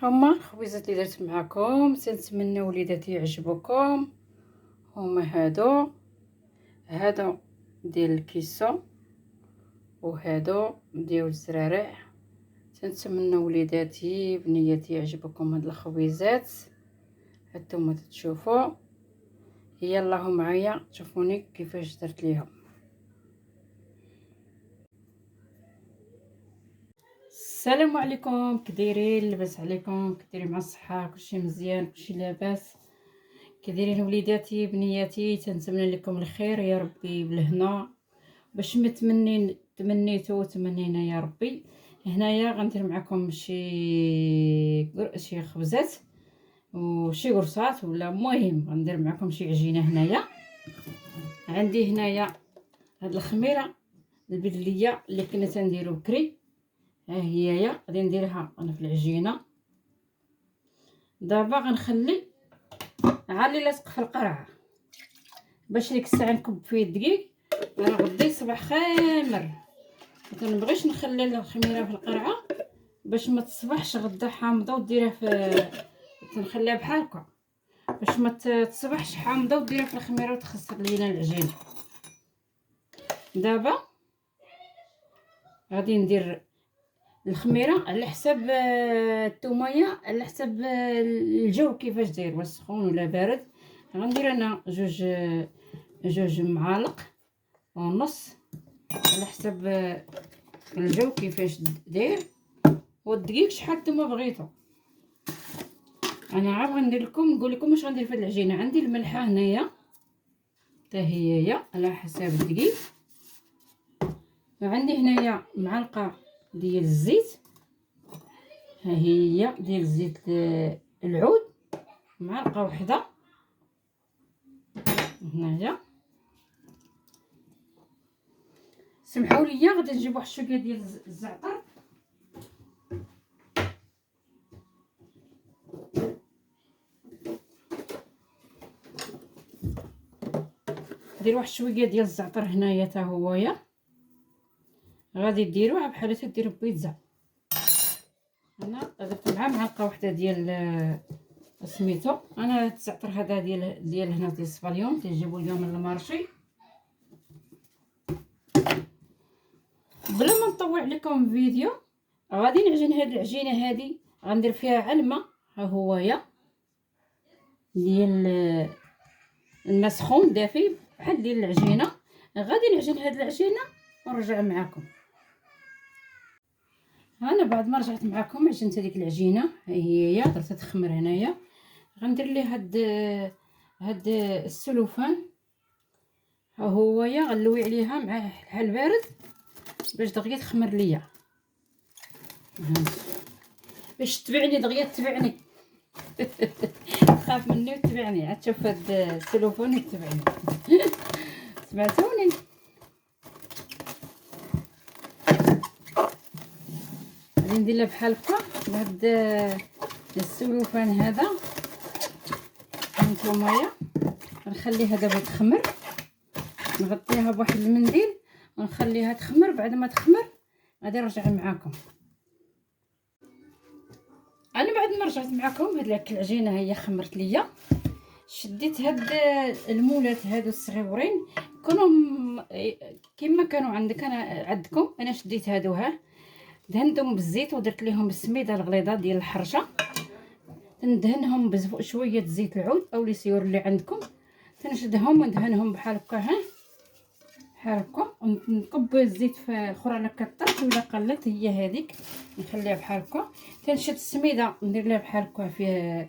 هما الخبيزات اللي درت معكم، تنتمنى وليداتي يعجبوكم. هما هادو ديال الكيسو وهادو ديال الزرارع. تنتمنى وليداتي بنياتي يعجبوكم هاد الخبيزات. هانتوما تشوفوا، يلا معايا تشوفوني كيفاش درت ليهم. السلام عليكم، كدايرين؟ لاباس عليكم؟ كدايرين مع الصحه؟ كلشي مزيان؟ كلشي لاباس؟ كدايرين وليداتي بنياتي؟ تنتمنى لكم الخير يا ربي بالهنا، باش ما تمنيتو تمنينا يا ربي. هنايا غندير معكم شي خبزات وشي قرصات، ولا المهم غندير معكم شي عجينه. هنايا عندي هنايا هاد الخميره البليه اللي كنا تنديرو بكري، ها هي غادي نديرها انا في العجينه. دابا غنخلي عالي لاصق في القرعه باش ديك الساعه نكب فيه الدقيق. انا غدي صباح خامر، ما كنبغيش نخلي الخميره في القرعه باش ما تصبحش غدا حامضه وديرها في، تنخليها بحال هكا باش ما تصبحش حامضه وديرها في الخميره وتخسر لينا العجينه. دابا غادي ندير الخميره على حساب الثوميه، على حساب الجو كيفاش داير، واش سخون ولا بارد. غندير انا جوج معالق ونص على حساب الجو كيفاش داير، والدقيق شحال نتوما بغيتو. انا عا غندير لكم، نقول لكم واش غندير في العجينه. عندي الملحه هنايا حتى هي على حساب الدقيق، وعندي هنايا معلقه ديال الزيت، ها هي ديال زيت العود، معلقه وحده هنايا. سمحوا لي غادي نجيب واحد شويه ديال الزعتر، ندير واحد شويه ديال الزعتر هنايا حتى هويا. غادي ديروها بحال هكا، ديروا بيتزا. انا درت معاه معلقه واحده ديال سميتو، انا الزعتر هذا ديال هنا ديال الصباليون تيجيبوا اليوم من المارشي. بلا ما نطول عليكم الفيديو، غادي نعجن هاد العجينه هادي. غندير فيها علمه، ها هويا ديال الماء سخون دافي بحال ديال العجينه. غادي نعجن هاد العجينه ونرجع معكم. انا بعد ما رجعت معكم عجنت هذيك العجينه، هي درتها تخمر هنايا. غندير ليه هاد السلوفان، ها هويا غنلوي عليها مع الحال بارد باش دغيا تخمر ليا، باش تبعني دغيا تبعني. تخاف مني وتبعني، عاد تشوف هاد السلوفان يتبعني. سمعتوني؟ غادي ندير لها بحال هكا بهاد السلوفان هذا. هانتوما غنخليها دابا تخمر، نغطيها بواحد المنديل ونخليها تخمر. بعد ما تخمر غادي نرجع معاكم. انا بعد ما رجعت معكم هاد العجينه هي خمرت ليا. شديت هاد المولات هادو الصغيورين، كانوا كما كانوا عندك انا عندكم. انا شديت هادو، ها دهنتهم بالزيت ودرت لهم السميده الغليظه ديال الحرشه. ندهنهم بشويه زيت العود او لي سيور اللي عندكم، تنشدهم وندهنهم بحال هكا، ها بحال هكا. ونكب الزيت في الاخرى لا كطرت ولا قلت، هي هذيك نخليها بحال هكا. تنشد السميده ندير لها بحال هكا في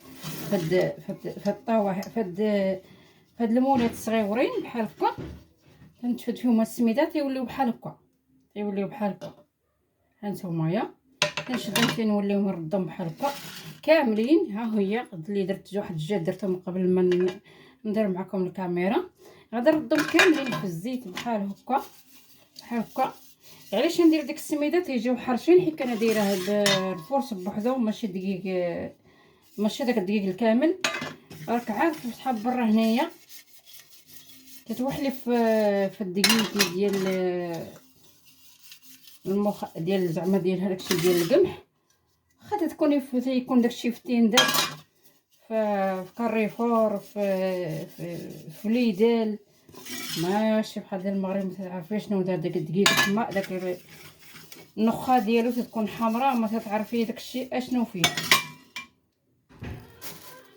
فهاد الطاوه، فهاد المولات الصغيورين بحال هكا. تنتفد فيهم السميده تيوليو بحال هكا، هانتوما تنشدهم تنوليو نردهم بحال هكا كاملين. ها هي اللي درت واحد الجهه درتهم قبل ما ندير معكم الكاميرا. غادي نردهم كاملين في الزيت بحال هكا. علاش ندير ديك السميده تيجيو حرشين؟ حيت انا دايره هاد الفرص بوحدو، ماشي دقيق، ماشي داك الدقيق الكامل. راك عارف شحال برا هنايا كتوحلي في الدقيق ديال ديال زعما ديال هداكشي ديال القمح. واخا تكوني يكون داكشي في تيندات، في كاريفور، في ليدل، ماشي بحال ديال المغرب. ما تعرفي شنو دار داك الدقيق تما، داك النخا ديالو تكون حمراء، ما تعرفي داكشي اشنو فيه.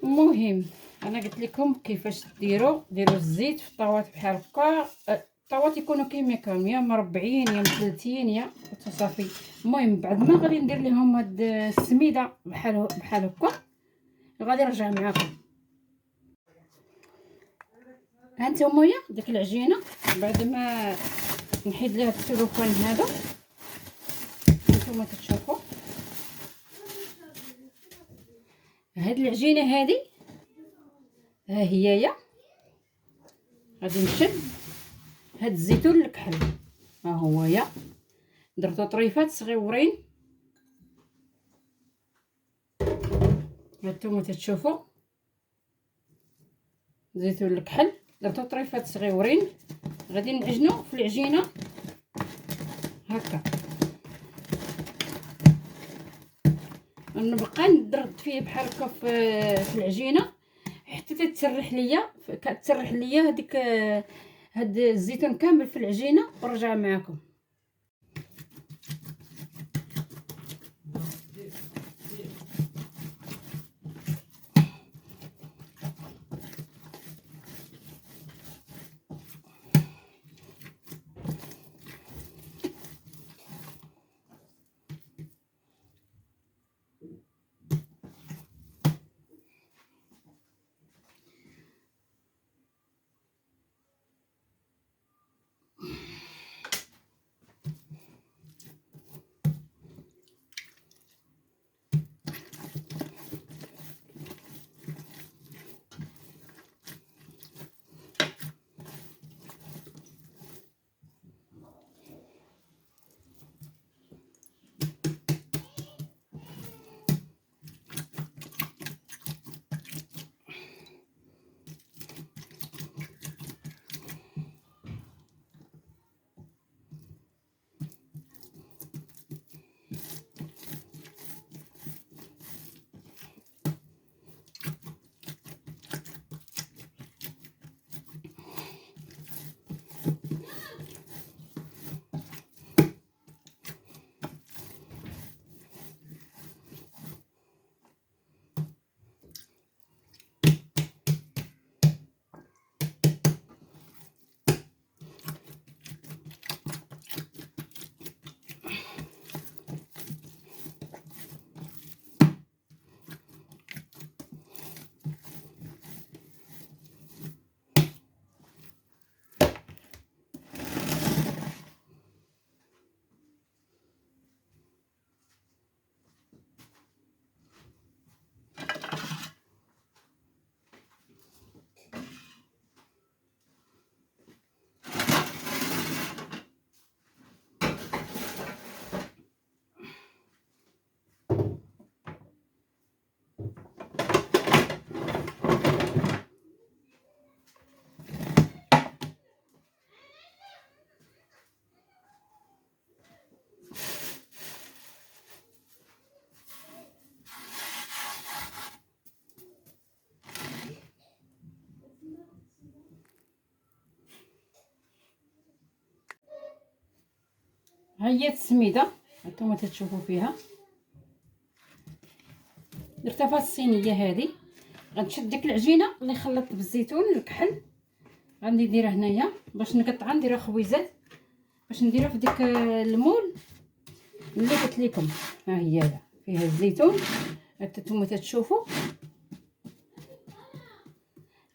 المهم انا قلت لكم كيفاش ديروا الزيت في الطاوات بحال هكا. الطاوات يكونوا كيما كانوا، يا مربعين يا مثلثين يا صافي. المهم بعد ما غادي ندير لهم هاد السميده بحال هكا، غادي نرجع معاكم. ها نتوما ديك العجينه بعد ما نحيد ليها السلوفان هذا، نتوما تشوفوا هاد العجينه هذه ها هي غادي نشد هاد الزيتون الكحل. ها هو درتو طريفات صغيورين، هانتوما تشوفوا زيتون الكحل درتو طريفات صغيورين. غادي نعجنو في العجينه هكا، نبقى ندرد فيه بحال هكا في العجينه حتى تتسرح ليا هذيك هاد الزيتون كامل في العجينه، ونرجع معكم. ها هي السميده هانتوما تشوفوا فيها، درتها في الصينيه هذه. غنشد ديك العجينه اللي خلطت بالزيتون الكحل، غادي نديرها هنايا باش نقطعها، نديرها خويزات باش نديرها في ديك المول اللي قلت لكم. ها هي فيها الزيتون، هانتوما تشوفوا.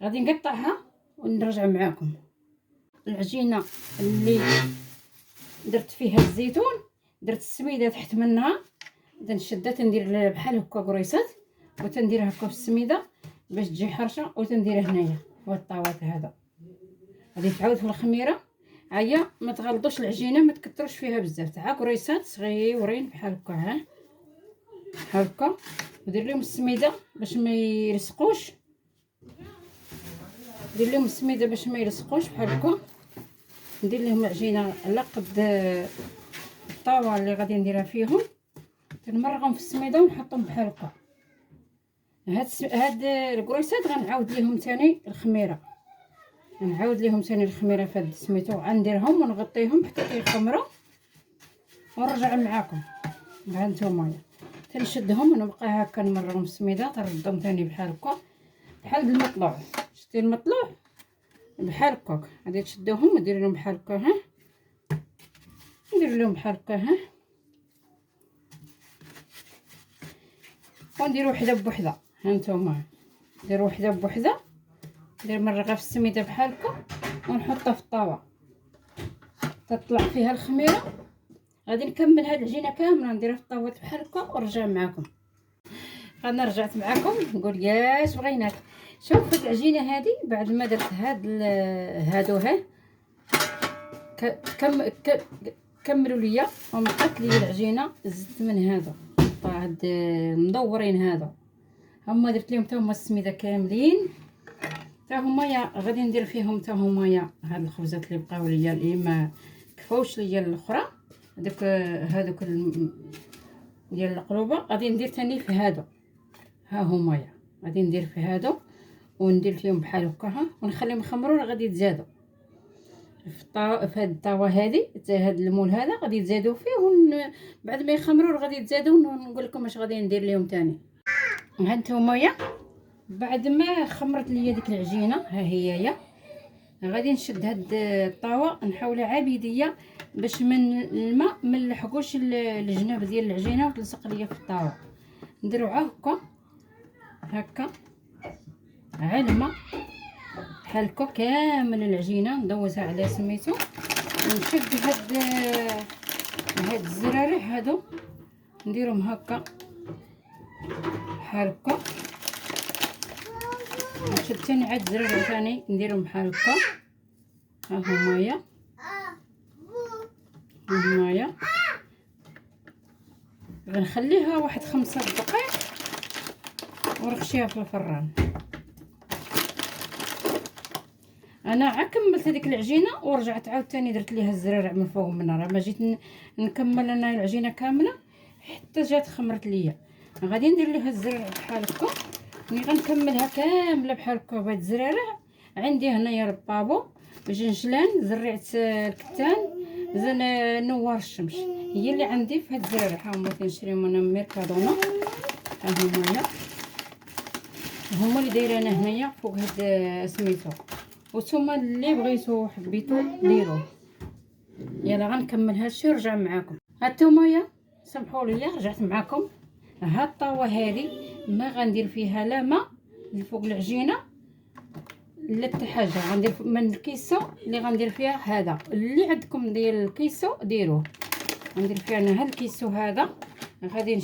غادي نقطعها ونرجع معاكم. العجينه اللي درت فيها الزيتون، درت السميده تحت منها، تنشدها تندير بحال هكا قريصات، وتنديرها هكا في السميده باش تجي حرشه، وتنديرها هنايا في الطاوات هذا. غادي تعاود في الخميره. هيا ما تغلطوش العجينه، ما تكثروش فيها بزاف، تاع قريصات صغيورين بحال هكا. ها بحال هكا، ودير لهم السميده باش ما يلصقوش، دير لهم السميده باش ما يلصقوش بحال هكا. ندير لهم العجينه على قد الطاوه اللي غادي نديرها فيهم، كنمرغهم في السميده ونحطهم بحال هكا. هاد الكرويسات غنعاود ليهم ثاني الخميره، نعاود ليهم ثاني الخميره في هاد سميتو، غنديرهم ونغطيهم حتى كيخمروا ونرجع معاكم. ها نتوما تنشدهم ونبقى هكا نمرغهم في السميده، تردهم ثاني بحال هكا بحال المطلوع. شتي المطلوع بحال هكاك، غادي تشدوهم ودير لهم بحال هكا. ها ندير لهم بحال هكا. ها وندير وحده بوحده. ها نتوما ندير وحده بوحده، ندير مرغه في السميده بحال هكا ونحطها في الطاوه تطلع فيها الخميره. غادي نكمل هاد العجينه كامله نديرها في الطاوه بحال هكا ونرجع معكم. انا رجعت معكم نقول ياش بغيناك. شوف هاد العجينه هادي بعد ما درت هادو ها كملوا ليا وبقات لي العجينه. زدت من هذا هاد المدورين هذا، هما درت لهم حتى هما السميده كاملين، حتى هما يا غادي ندير فيهم حتى هما يا هاد الخبزات اللي بقاو ليا اللي ما كفاوش ليا الاخرى. هذوك ديال القلوبه غادي ندير ثاني في هادو. ها هما يا غادي ندير في هادو وندير فيهم بحال هكا ونخليهم يخمروا. غادي يتزادوا في هاد الطاوه هادي، حتى هاد المول هذا غادي يتزادوا فيه بعد ما يخمروا غادي يتزادوا. ونقول لكم اش غادي ندير لهم ثاني. ها نتوما يا بعد ما خمرت ليا ديك العجينه، ها هي يا غادي نشد هاد الطاوه نحاولها عبيديه باش من الماء ما نلحقوش الجناب ديال العجينه وتلصق ليا في الطاوه. نديروها هكا هكا على الماء بحال هكا كامل العجينه ندوزها على سميتو. ونشد هاد الزرارع هادو نديرهم هكا بحال هكا. نشد ثاني عاد الزرارع ثاني نديرهم بحال هكا. ها همايا همايا غنخليها واحد 5 دقائق ونرخشيها في الفران. انا عا كملت هذيك العجينه ورجعت عاوتاني درت ليها الزرارع من فوق من راه ما جيت نكمل انا العجينه كامله حتى جات خمرت ليا. غادي ندير ليها الزرارع بحال هكا. ملي غنكملها كامله بحال هكا بهاد الزرارع عندي هنايا البابو، جنجلان، زريعه الكتان، نوار الشمس، هي اللي عندي في هاد الزرارع. ها هما كنشريهم انا من ميركادونا. ها هما اللي دايره انا هنايا فوق هاد سميتو. وانتوما اللي بغيتو حبيتو ديروه. يلا غنكمل هادشي ورجع معاكم. هانتوما يا سمحوا لي رجعت معاكم. ها الطاوه هذه ما غندير فيها لا ماء فوق العجينه لا حتى حاجه. غندير من الكيسو اللي غندير فيها هذا اللي عندكم ديال الكيسو ديروه. غندير فيها انا هاد الكيسو هذا. غادي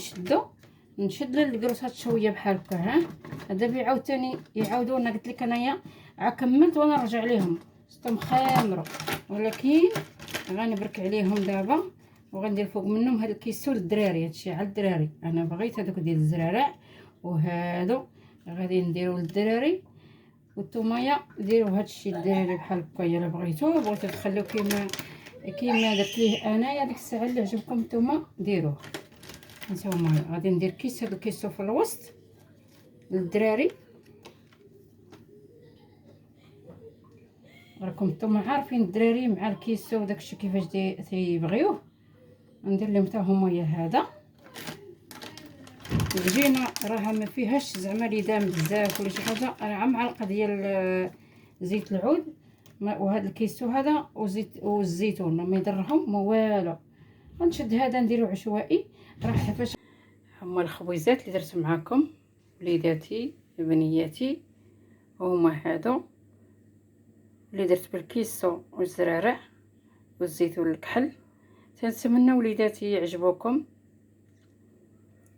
نشد الكروسات شويه بحال هكا. ها دابا عاوتاني يعاودوا. انا قلت لك انايا عا كملت وانا نرجع ليهم ستم خامروا، ولكن غنبرك عليهم دابا وغندير فوق منهم هاد الكيسو للدراري. هادشي على الدراري، انا بغيت هذوك ديال الزرارع وهادو غادي نديرو للدراري. والثوميه ديروا هادشي للدراري بحال هكا الا بغيتو تخليو كيما درت ليه انايا ديك الساعه. اللي عجبكم نتوما ديروه. نتوما غادي ندير كيس، هاد الكيسو في الوسط للدراري. راكم نتوما عارفين الدراري مع الكيسو وداكشي كيفاش تيبغيوه. ندير لهم حتى هما هذا. العجينه راها ما فيهاش زعما ليدام بزاف ولا شي حاجه، راه معلقه ديال زيت العود وهذا الكيسو هذا والزيتون ما يضرهم ما والو. غنشد هذا نديرو عشوائي. راه فاش هما الخبيزات اللي درت معاكم وليداتي بنياتي هما هادو اللي درت بالكيسو والزرارع والزيتون الكحل. تنتمنى وليداتي يعجبوكم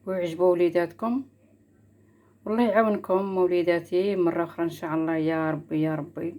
ويعجبوا وليداتكم. والله يعاونكم وليداتي مره اخرى ان شاء الله يا ربي يا ربي.